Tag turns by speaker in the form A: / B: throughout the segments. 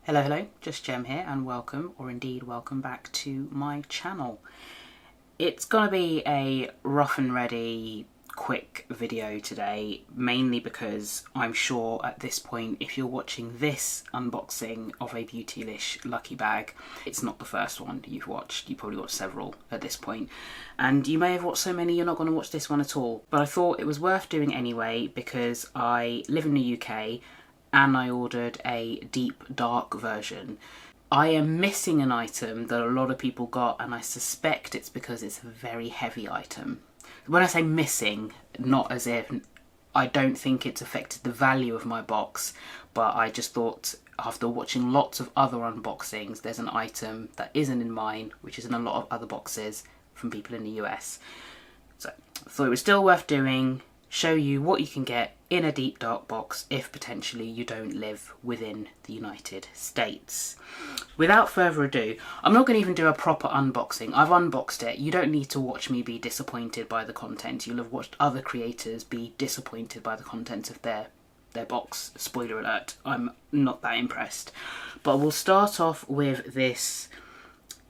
A: Hello, JUSTJEM here and welcome, or indeed welcome back to my channel. It's gonna be a rough and ready quick video today, mainly because I'm sure at this point, if you're watching this unboxing of a Beautylish Lucky Bag, it's not the first one you've watched. You probably watched several at this point, and you may have watched so many you're not going to watch this one at all. But I thought it was worth doing anyway because I live in the UK and I ordered a deep dark version. I am missing an item that a lot of people got, and I suspect it's because it's a very heavy item. When I say missing, not as if I don't think it's affected the value of my box, but I just thought after watching lots of other unboxings, there's an item that isn't in mine, which is in a lot of other boxes from people in the US. So I thought it was still worth doing, show you what you can get in a deep dark box if potentially you don't live within the United States. Without further ado, I'm not going to even do a proper unboxing. I've unboxed it. You don't need to watch me be disappointed by the content. You'll have watched other creators be disappointed by the content of their box. Spoiler alert, I'm not that impressed. But we'll start off with this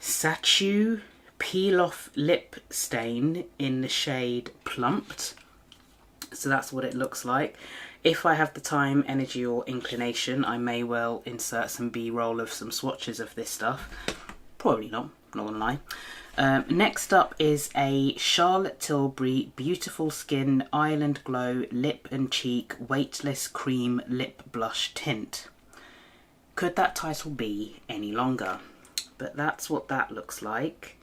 A: Sachu Peel Off Lip Stain in the shade Plumped. So that's what it looks like. If I have the time, energy or inclination, I may well insert some B-roll of some swatches of this stuff. Probably not gonna lie. Next up is a Charlotte Tilbury Beautiful Skin Island Glow Lip and Cheek Weightless Cream Lip Blush Tint. Could that title be any longer? But that's what that looks like.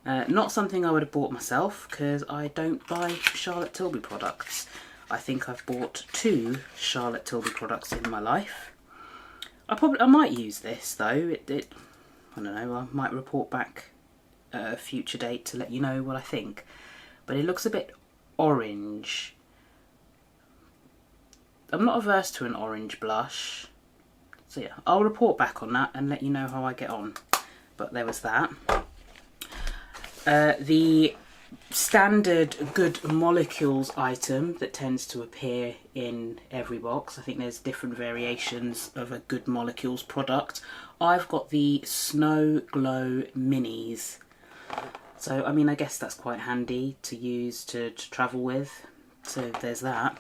A: Not something I would have bought myself because I don't buy Charlotte Tilbury products. I think I've bought 2 Charlotte Tilbury products in my life. I might use this though. I don't know. I might report back at a future date to let you know what I think. But it looks a bit orange. I'm not averse to an orange blush. So yeah, I'll report back on that and let you know how I get on. But there was that. The standard Good Molecules item that tends to appear in every box. I think there's different variations of a Good Molecules product. I've got the Snow Glow Minis. So, I mean, I guess that's quite handy to use to travel with. So there's that.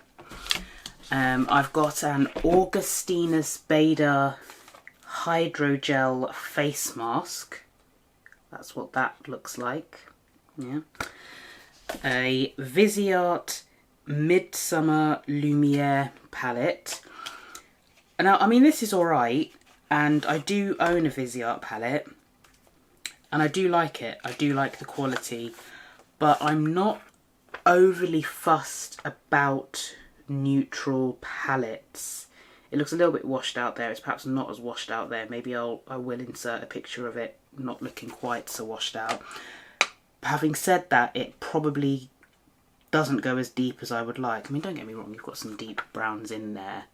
A: I've got an Augustinus Bader Hydrogel Face Mask. That's what that looks like. Yeah. A Viseart Midsummer Lumiere palette. Now, I mean, this is alright, and I do own a Viseart palette, and I do like it. I do like the quality, but I'm not overly fussed about neutral palettes. It looks a little bit washed out there. It's perhaps not as washed out there. Maybe I will insert a picture of it not looking quite so washed out. Having said that, it probably doesn't go as deep as I would like. I mean, don't get me wrong, you've got some deep browns in there.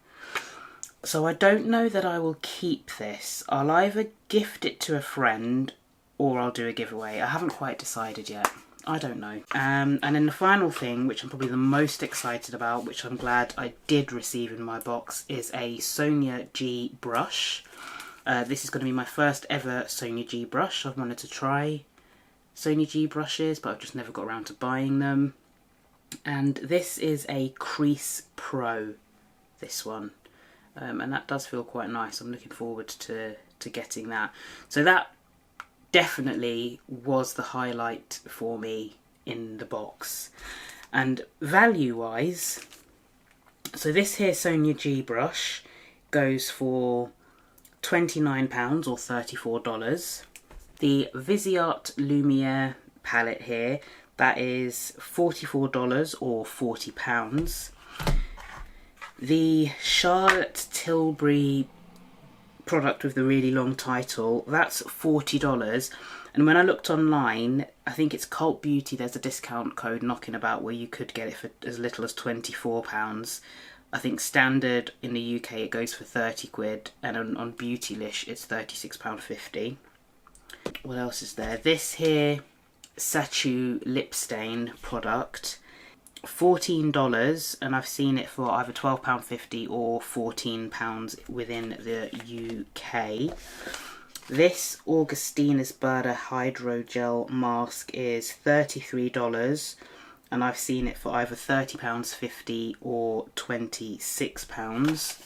A: So I don't know that I will keep this. I'll either gift it to a friend or I'll do a giveaway. I haven't quite decided yet. I don't know. And then the final thing, which I'm probably the most excited about, which I'm glad I did receive in my box, is a Sonia G brush. This is going to be my first ever Sonia G brush. I've wanted to try Sonia G brushes, but I've just never got around to buying them. And this is a Crease Pro, this one. And that does feel quite nice. I'm looking forward to getting that. So that definitely was the highlight for me in the box. And value-wise, so this here Sonia G brush goes for £29 or $34. The Viseart Lumiere palette here, that is $44 or £40. The Charlotte Tilbury product with the really long title, that's $40. And when I looked online, I think it's Cult Beauty, there's a discount code knocking about where you could get it for as little as £24. I think standard in the UK it goes for 30 quid, and on Beautylish it's £36.50. What else is there? This here Sachu lip stain product. $14, and I've seen it for either £12.50 or £14 within the UK. This Augustinus Bader Hydrogel Mask is $33, and I've seen it for either £30.50 or £26.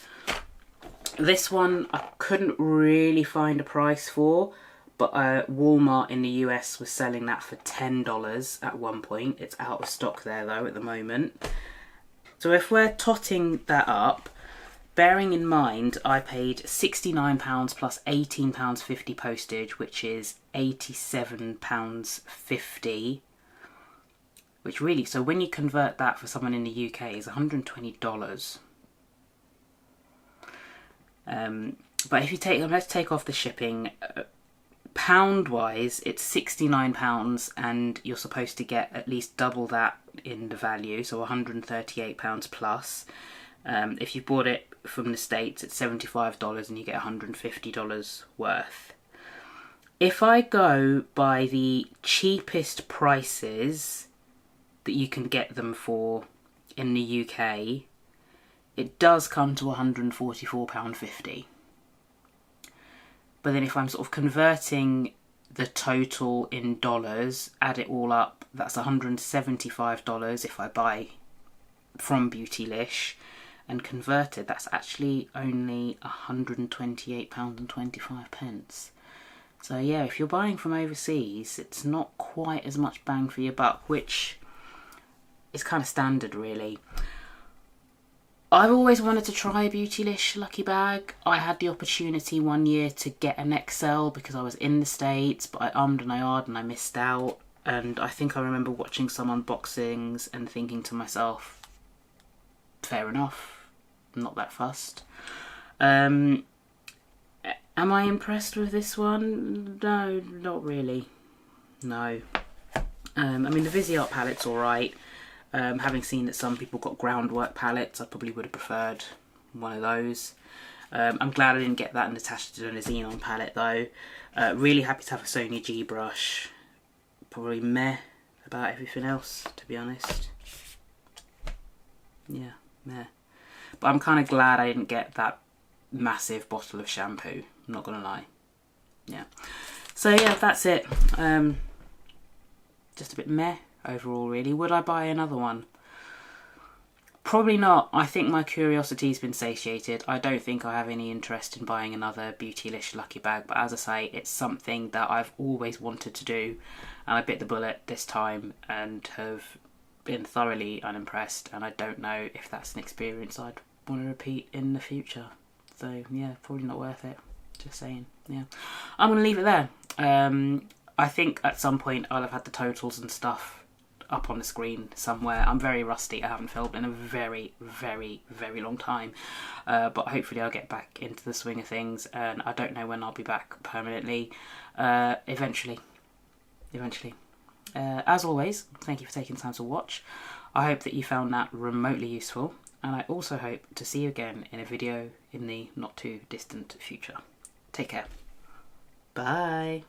A: This one I couldn't really find a price for, but Walmart in the US was selling that for $10 at one point. It's out of stock there though at the moment. So if we're totting that up, bearing in mind I paid £69 plus £18.50 postage, which is £87.50. Which really, so when you convert that for someone in the UK is $120. But if you take, let's take off the shipping, pound wise it's £69, and you're supposed to get at least double that in the value, so £138 plus. If you bought it from the States it's $75 and you get $150 worth. If I go by the cheapest prices that you can get them for in the UK, it does come to £144.50. But then if I'm sort of converting the total in dollars, add it all up, that's $175 if I buy from Beautylish, and converted, that's actually only £128.25. So yeah, if you're buying from overseas, it's not quite as much bang for your buck, which is kind of standard really. I've always wanted to try a Beautylish Lucky Bag. I had the opportunity one year to get an XL because I was in the States, but I ummed and I ahed and I missed out. And I think I remember watching some unboxings and thinking to myself, fair enough, I'm not that fussed. Am I impressed with this one? No, not really. No. I mean, the Viseart palette's alright. Having seen that some people got groundwork palettes, I probably would have preferred one of those. I'm glad I didn't get that and attached it to a Xenon palette though. Really happy to have a Sony G brush. Probably meh about everything else, to be honest. Yeah, meh. But I'm kind of glad I didn't get that massive bottle of shampoo, I'm not gonna lie. Yeah. So yeah, that's it. Just a bit meh overall really. Would I buy another one? Probably not. I think my curiosity's been satiated. I don't think I have any interest in buying another Beautylish Lucky Bag, but as I say, it's something that I've always wanted to do, and I bit the bullet this time and have been thoroughly unimpressed, and I don't know if that's an experience I'd want to repeat in the future. So yeah, probably not worth it. Just saying. Yeah, I'm going to leave it there. I think at some point I'll have had the totals and stuff up on the screen somewhere. I'm very rusty. I haven't filmed in a very, very, very long time. But hopefully I'll get back into the swing of things, and I don't know when I'll be back permanently. Eventually. As always, thank you for taking time to watch. I hope that you found that remotely useful, and I also hope to see you again in a video in the not too distant future. Take care. Bye.